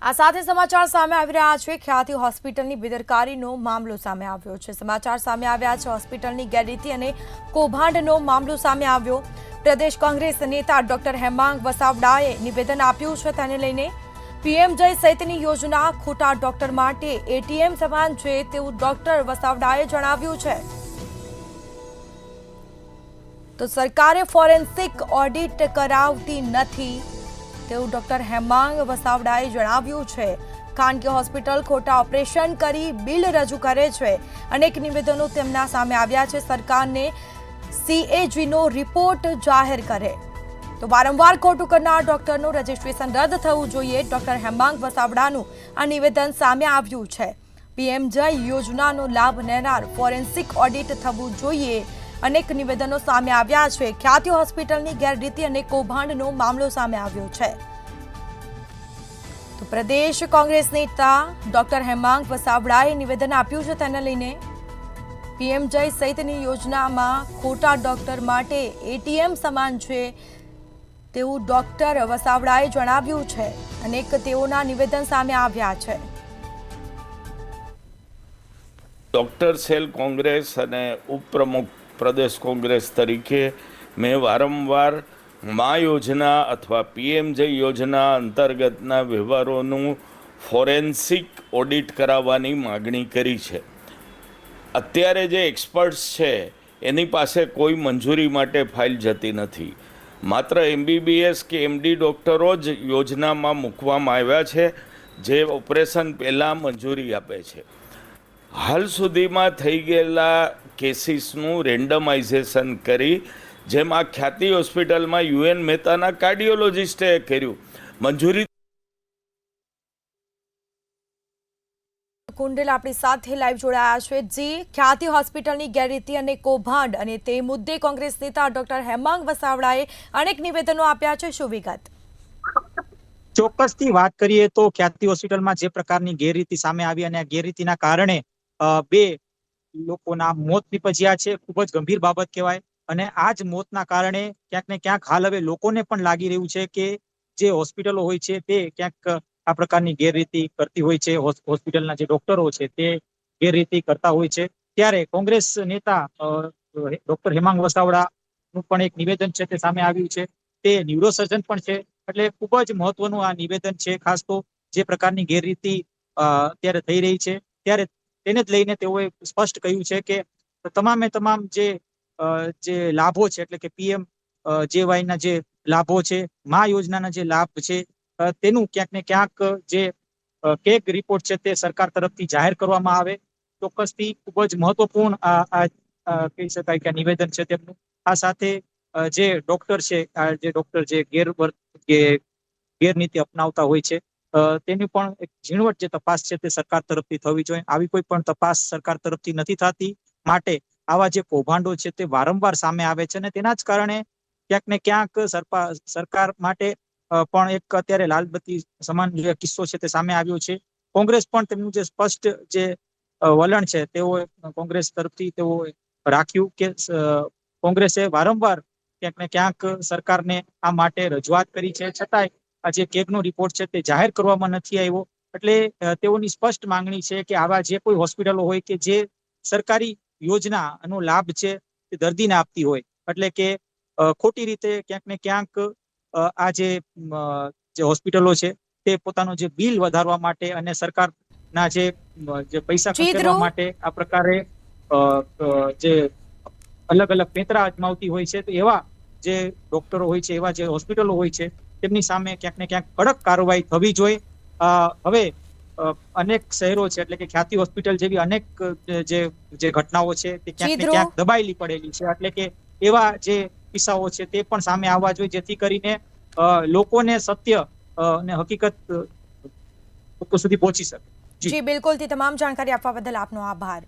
આ સાથે સમાચાર સામે આવી રહ્યા છે। ખ્યાતિ હોસ્પિટલની બેદરકારીનો મામલો સામે આવ્યો છે। સમાચાર સામે આવ્યા છે હોસ્પિટલની ગેરરીતિ અને કૌભાંડનો મામલો સામે આવ્યો। પ્રદેશ કોંગ્રેસ નેતા ડોક્ટર હેમાંગ વસાવડાએ નિવેદન આપ્યું છે। તેને લઈને પીએમ જય સહિતની યોજના ખોટા ડોક્ટર માટે એટીએમ સમાન છે તેવું ડોક્ટર વસાવડાએ જણાવ્યું છે। તો સરકારે ફોરેન્સિક ઓડિટ કરાવતી નથી તેવું ડોક્ટર હેમાંગ વસાવડાએ જણાવ્યું છે। ખાનગી હોસ્પિટલ ખોટા ઓપરેશન કરી બિલ રજૂ કરે છે। અનેક નિવેદનો તેમના સામે આવ્યા છે। સરકારને સીએજીનો રિપોર્ટ જાહેર કરે તો વારંવાર ખોટું કરનાર ડોક્ટરનું રજિસ્ટ્રેશન રદ થવું જોઈએ। ડોક્ટર હેમાંગ વસાવડાનું આ નિવેદન સામે આવ્યું છે। પીએમ જય યોજનાનો લાભ લેનાર ફોરેન્સિક ઓડિટ થવું જોઈએ। અનેક નિવેદનો સામે આવ્યા છે। ખ્યાતિ હોસ્પિટલની ગેરરીતિ અને કૌભાંડનો મામલો સામે આવ્યો છે। તો પ્રદેશ કોંગ્રેસ નેતા ડોક્ટર હેમાંગ વસાવડાએ નિવેદન આપ્યું છે। તેને લઈને પીએમ જય સહિતની યોજનામાં ખોટા ડોક્ટર માટે એટીએમ સમાન છે તેવું ડોક્ટર વસાવડાએ જણાવ્યું છે। અનેક તેઓના નિવેદન સામે આવ્યા છે। ડોક્ટર સેલ કોંગ્રેસ અને ઉપપ્રમુખ પ્રદેશ કોંગ્રેસ તરીકે મેં વારંવાર મા યોજના અથવા પીએમ જય યોજના અંતર્ગતના વ્યવહારોનું ફોરેન્સિક ઓડિટ કરાવવાની માગણી કરી છે। અત્યારે જે એક્સપર્ટ્સ છે એની પાસે કોઈ મંજૂરી માટે ફાઇલ જતી નથી। માત્ર એમબીબીએસ કે એમડી ડૉક્ટરો જ યોજનામાં મૂકવામાં આવ્યા છે જે ઓપરેશન પહેલાં મંજૂરી આપે છે। હાલ સુધીમાં થઈ ગયેલા કેસીસનું રેન્ડમાઇઝેશન કરી જેમ આ ખ્યાતિ હોસ્પિટલમાં યુએન મહેતાના કાર્ડિયોલોજિસ્ટે કર્યું મંજૂરી। કુંડલ આપણી સાથે લાઈવ જોડાયા છે। જી, ખ્યાતિ હોસ્પિટલની ગેરરીતિ અને કૌભાંડ અને તે મુદ્દે કોંગ્રેસ નેતા ડોક્ટર હેમાંગ વસાવડાએ અનેક નિવેદનો આપ્યા છે। શું વિગત? ચોક્કસથી વાત કરીએ તો ખ્યાતિ હોસ્પિટલમાં જે પ્રકારની ગેરરીતિ સામે આવી અને આ ગેરરીતિના કારણે બે લોકોના મોત નીપજ્યા છે, ખૂબ જ ગંભીર બાબત કહેવાય। અને આ જ મોતના કારણે ક્યાંક ને ક્યાંક હાલ હવે લોકોને પણ લાગી રહ્યું છે કે જે હોસ્પિટલો હોય છે તે ક્યાંક આ પ્રકારની ગેરરીતિ કરતી હોય છે, હોસ્પિટલના જે ડોક્ટરો છે તે ગેરરીતિ કરતા હોય છે। ત્યારે કોંગ્રેસ નેતા ડોક્ટર હેમાંગ વસાવડાનું પણ એક નિવેદન છે તે સામે આવ્યું છે। તે ન્યુરોસર્જન પણ છે, એટલે ખૂબ જ મહત્વનું આ નિવેદન છે। ખાસ તો જે પ્રકારની ગેરરીતિ અત્યારે થઈ રહી છે ત્યારે તેને જ લઈને તેઓએ સ્પષ્ટ કહ્યું છે કે તમામે તમામ જે લાભો છે એટલે કે પીએમ જેવાયના જે લાભો છે, મા યોજનાના જે લાભ છે તેનું ક્યાંક ને ક્યાંક જે કેગ રિપોર્ટ છે તે સરકાર તરફથી જાહેર કરવામાં આવે। ચોક્કસથી ખૂબ જ મહત્વપૂર્ણ કહી શકાય કે નિવેદન છે તેમનું। આ સાથે જે ડોક્ટર છે જે ડોક્ટર જે ગેરનીતિ અપનાવતા હોય છે તેની પણ એક ઝીણવટ જે તપાસ છે તે સરકાર તરફથી થવી જોઈએ। આવી કોઈ પણ તપાસ સરકાર તરફથી નથી થતી, માટે આવા જે કૌભાંડો છે તે વારંવાર સામે આવે છે અને તેના જ કારણે ક્યાંક ને ક્યાંક સરકાર માટે પણ એક અત્યારે લાલબત્તી સમાન જે કિસ્સો છે તે સામે આવ્યો છે। કોંગ્રેસ પણ તેમનું જે સ્પષ્ટ જે વલણ છે તેઓ કોંગ્રેસ તરફથી તેઓ રાખ્યું કે કોંગ્રેસે વારંવાર ક્યાંક ને ક્યાંક સરકારને આ માટે રજૂઆત કરી છે, છતાંય આ જે કેગનો રિપોર્ટ છે તે જાહેર કરવામાં નથી આવ્યો। એટલે તેઓની સ્પષ્ટ માંગણી છે કે આવા જે કોઈ હોસ્પિટલો હોય કે જે સરકારી યોજનાનો લાભ છે તે દર્દીને આપતી હોય, એટલે કે ખોટી રીતે ક્યાંક ને ક્યાંક આ જે હોસ્પિટલો છે તે પોતાનો જે બિલ વધારવા માટે અને સરકારના જે પૈસા ખસેડવા માટે આ પ્રકારે જે અલગ અલગ પેંતરા અજમાવતી હોય છે, તો એવા જે ડોક્ટરો હોય છે, એવા જે હોસ્પિટલો હોય છે તેમની સામે ક્યાંક ને ક્યાંક કડક કાર્યવાહી થવી જોઈએ। હવે અનેક શહેરો છે એટલે કે ખ્યાતિ હોસ્પિટલ જેવી અનેક જે ઘટનાઓ છે તે ક્યાંક ને ક્યાંક દબાયેલી પડેલી છે, એટલે કે એવા જે કિસ્સાઓ છે તે પણ સામે આવવા જોઈએ જેથી કરીને લોકોને સત્ય અને હકીકત લોકો સુધી પહોંચી શકે। જી બિલકુલ, તમામ જાણકારી આપવા બદલ આપનો આભાર।